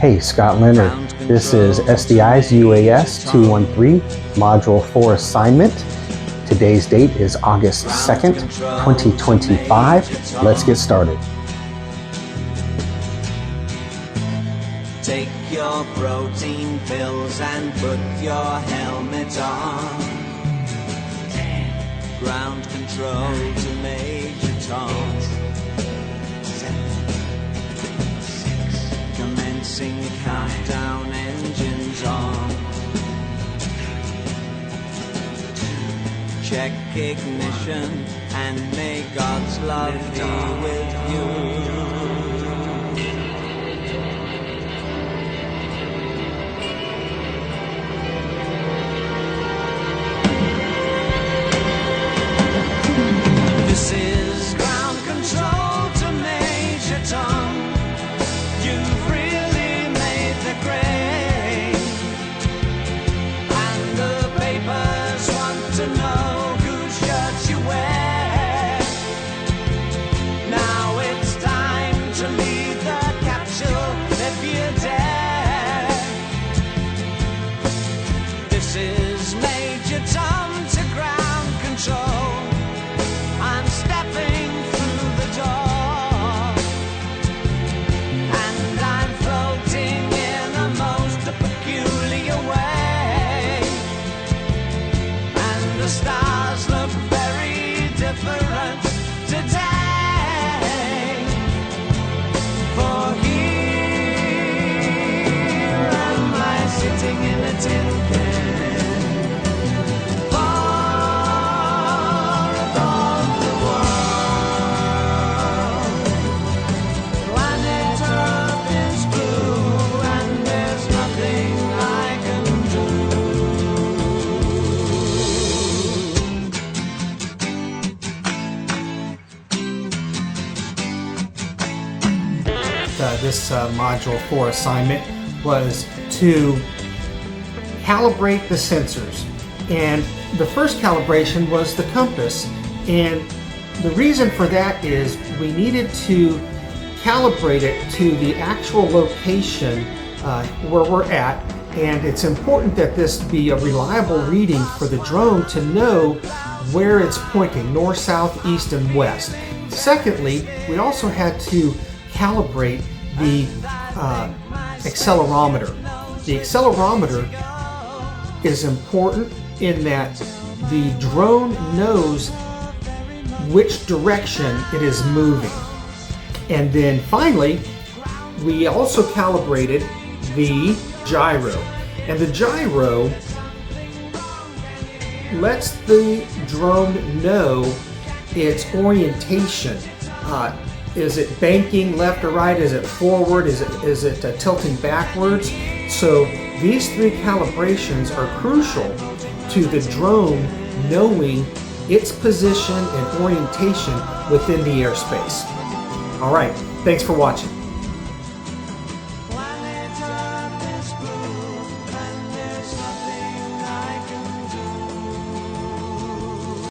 Hey, Scott Leonard. This is SDI's UAS 213 Module 4 assignment. Today's date is August 2nd, 2025. Let's get started. Take your protein pills and put your helmet on. 10. Ground control to Major Tom. 7. 6. Commencing countdown, engines on. 2. Check ignition and may God's love be with you. This is ground control to Major Tom. You've really made the grade, and the papers want to know whose shirt you wear. Now it's time to leave the capsule if you dare. This is Major Tom to ground control. I'm stepping through the door, and I'm floating in a most peculiar way, and the stars look very different today. For here am I sitting in a tin can. This Module 4 assignment was to calibrate the sensors, and the first calibration was the compass, and the reason for that is we needed to calibrate it to the actual location where we're at, and it's important that this be a reliable reading for the drone to know where it's pointing, north, south, east, and west. Secondly, we also had to calibrate the accelerometer. The accelerometer is important in that the drone knows which direction it is moving. And then finally, we also calibrated the gyro. And the gyro lets the drone know its orientation. Is it banking left or right? Is it forward? Is it tilting backwards? So these three calibrations are crucial to the drone knowing its position and orientation within the airspace. All right, thanks for watching.